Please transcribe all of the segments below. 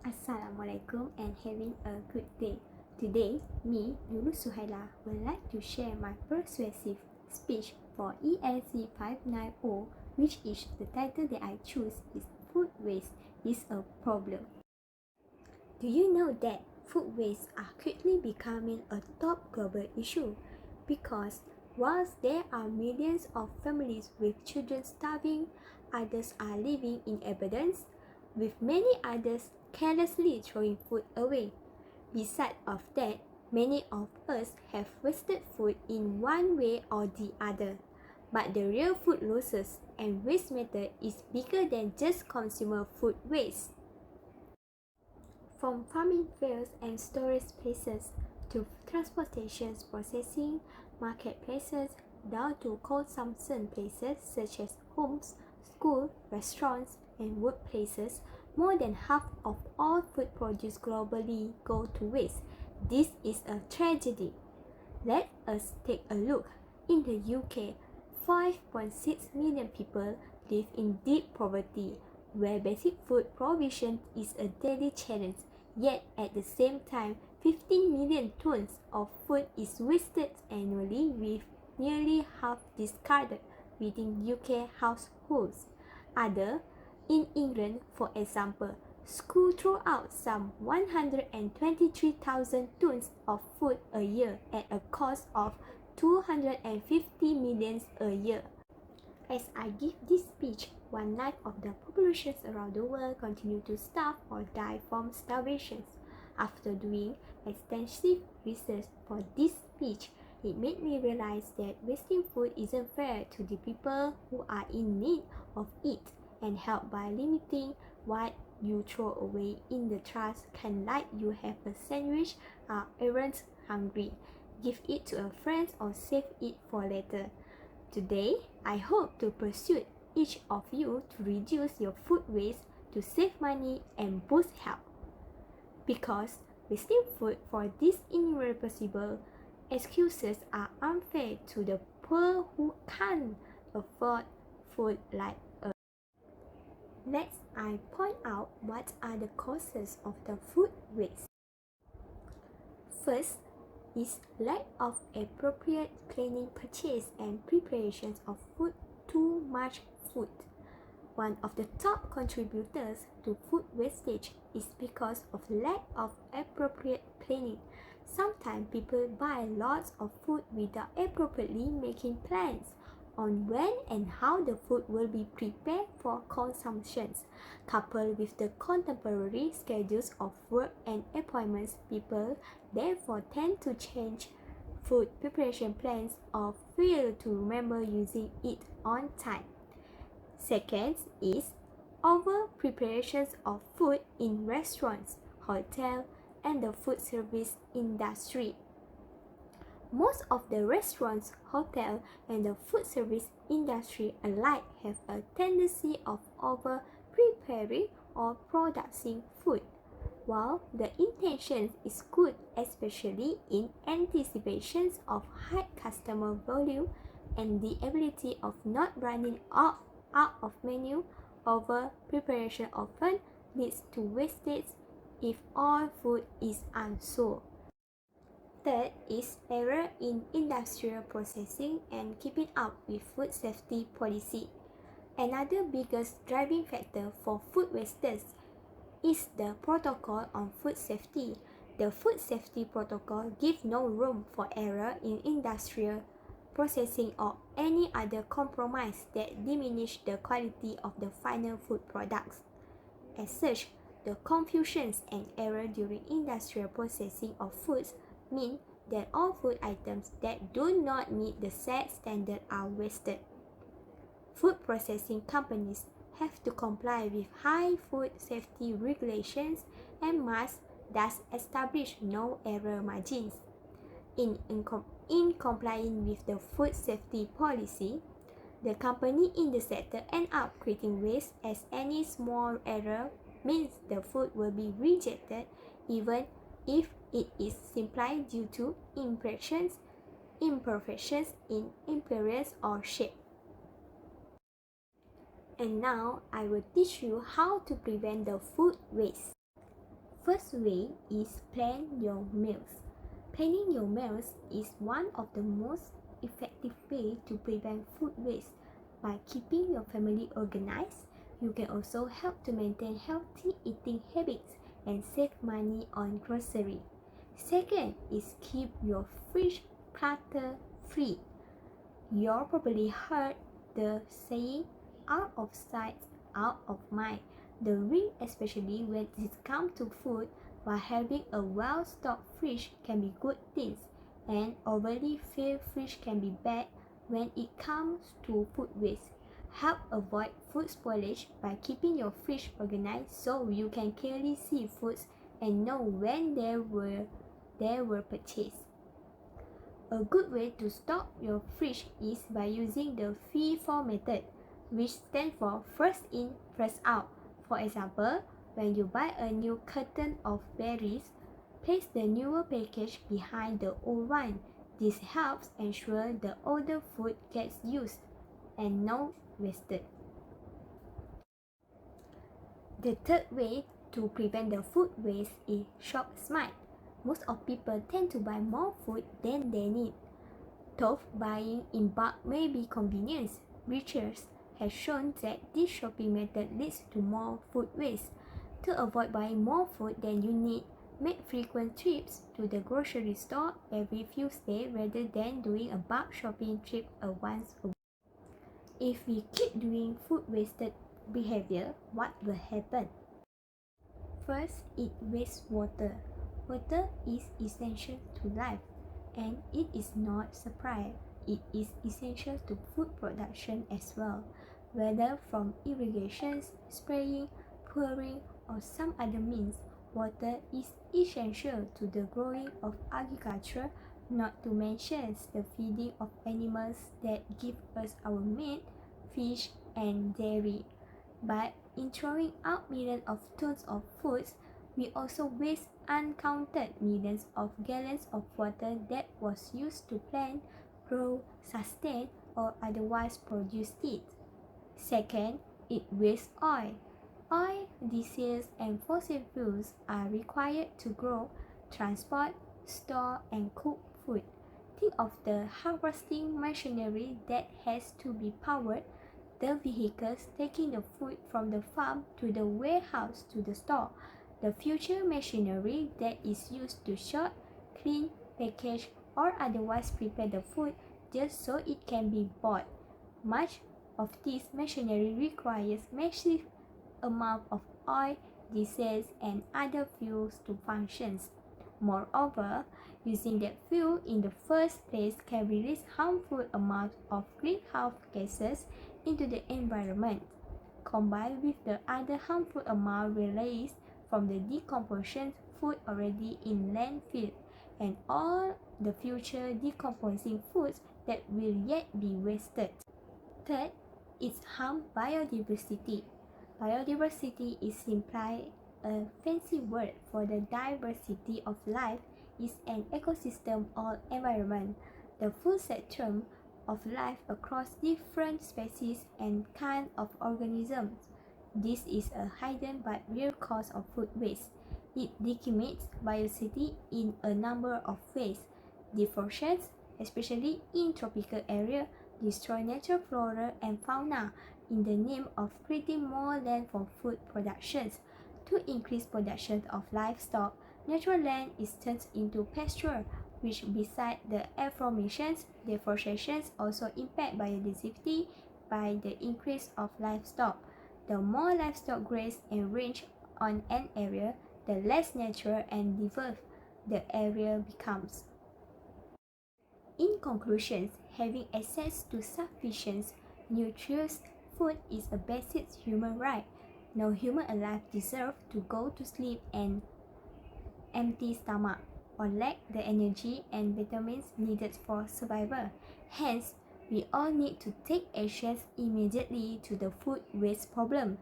Assalamualaikum and having a good day. Today, me, Nurul Suhaila, would like to share my persuasive speech for ELC 590, which is the title that I choose is Food Waste is a Problem. Do you know that food waste are quickly becoming a top global issue? Because whilst there are millions of families with children starving, others are living in abundance, with many others carelessly throwing food away. Besides of that, many of us have wasted food in one way or the other. But the real food losses and waste matter is bigger than just consumer food waste. From farming fields and storage places to transportation processing, marketplaces, down to consumption places such as homes, schools, restaurants, and workplaces, more than half of all food produced globally go to waste. This is a tragedy. Let us take a look. In the UK, 5.6 million people live in deep poverty, where basic food provision is a daily challenge. Yet at the same time, 15 million tons of food is wasted annually, with nearly half discarded within UK households. In England, for example, schools throw out some 123,000 tons of food a year at a cost of 250 million a year. As I give this speech, 1/9 of the populations around the world continue to starve or die from starvation. After doing extensive research for this speech, it made me realize that wasting food isn't fair to the people who are in need of it, and help by limiting what you throw away in the trash can, like you have a sandwich or aren't hungry. Give it to a friend or save it for later. Today, I hope to persuade each of you to reduce your food waste to save money and boost health. Because wasting food for these irreversible excuses are unfair to the poor who can't afford food like us. Next, I point out what are the causes of the food waste. First is lack of appropriate cleaning, purchase, and preparations of food. Too much food. One of the top contributors to food wastage is because of lack of appropriate cleaning. Sometimes people buy lots of food without appropriately making plans on when and how the food will be prepared for consumption. Coupled with the contemporary schedules of work and appointments, people therefore tend to change food preparation plans or fail to remember using it on time. Second is over preparations of food in restaurants, hotels, and the food service industry. Most of the restaurants, hotels, and the food service industry alike have a tendency of over-preparing or producing food. While the intention is good, especially in anticipation of high customer volume and the ability of not running out of menu, over-preparation often leads to wastage if all food is unsold. Third is error in industrial processing and keeping up with food safety policy. Another biggest driving factor for food wastage is the Protocol on Food Safety. The Food Safety Protocol gives no room for error in industrial processing or any other compromise that diminish the quality of the final food products. As such, the confusions and error during industrial processing of foods mean that all food items that do not meet the set standard are wasted. Food processing companies have to comply with high food safety regulations and must thus establish no error margins. In complying with the food safety policy, the company in the sector end up creating waste, as any small error means the food will be rejected even if it is simply due to imperfections in appearance or shape. And now I will teach you how to prevent the food waste. first way is plan your meals. Planning your meals is one of the most effective ways to prevent food waste. By keeping your family organized, you can also help to maintain healthy eating habits and save money on grocery. Second is keep your fridge clutter free. You probably heard the saying, out of sight, out of mind. The real, especially when it comes to food, while having a well-stocked fridge can be good things, and overly filled fridge can be bad when it comes to food waste. Help avoid food spoilage by keeping your fridge organized so you can clearly see foods and know when they were purchased. A good way to stock your fridge is by using the FIFO method, which stands for first in, first out. For example, when you buy a new carton of berries, place the newer package behind the old one. This helps ensure the older food gets used and not wasted. The third way to prevent the food waste is shop smart. Most of people tend to buy more food than they need. Though buying in bulk may be convenient, research has shown that this shopping method leads to more food waste. To avoid buying more food than you need, make frequent trips to the grocery store every few days rather than doing a bulk shopping trip once a week. If we keep doing food wasted behavior, what will happen? First, it wastes water. Water is essential to life, and it is not surprise. It is essential to food production as well, whether from irrigations, spraying, pouring, or some other means. Water is essential to the growing of agriculture, not to mention the feeding of animals that give us our meat, fish, and dairy. But in throwing out millions of tons of foods, we also waste uncounted millions of gallons of water that was used to plant, grow, sustain, or otherwise produce it. Second, it wastes oil. Oil, diesel, and fossil fuels are required to grow, transport, store, and cook food. Think of the harvesting machinery that has to be powered, the vehicles taking the food from the farm to the warehouse to the store, the future machinery that is used to sort, clean, package, or otherwise prepare the food just so it can be bought. Much of this machinery requires massive amount of oil, diesel, and other fuels to function. Moreover, using that fuel in the first place can release harmful amounts of greenhouse gases into the environment, combined with the other harmful amount released from the decomposition food already in landfill, and all the future decomposing foods that will yet be wasted. Third, it harms biodiversity. Biodiversity is simply a fancy word for the diversity of life is an ecosystem or environment, the full spectrum of life across different species and kinds of organisms. This is a hidden but real cause of food waste. It decimates biodiversity in a number of ways. Deforestation, especially in tropical areas, destroy natural flora and fauna in the name of creating more land for food production. To increase production of livestock, natural land is turned into pasture, which besides the aforementioned deforestation also impact biodiversity by the increase of livestock. The more livestock graze and range on an area, the less natural and diverse the area becomes. In conclusion, having access to sufficient, nutritious food is a basic human right. No human alive deserves to go to sleep an empty stomach or lack the energy and vitamins needed for survival. Hence, we all need to take actions immediately to the food waste problem.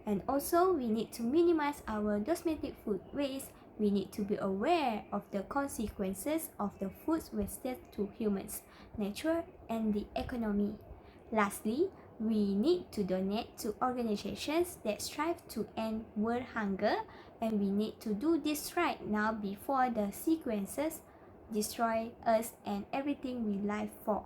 And also, we need to minimize our domestic food waste. We need to be aware of the consequences of the food wasted to humans, nature, and the economy. Lastly, we need to donate to organizations that strive to end world hunger, And we need to do this right now before the sequences destroy us and everything we live for.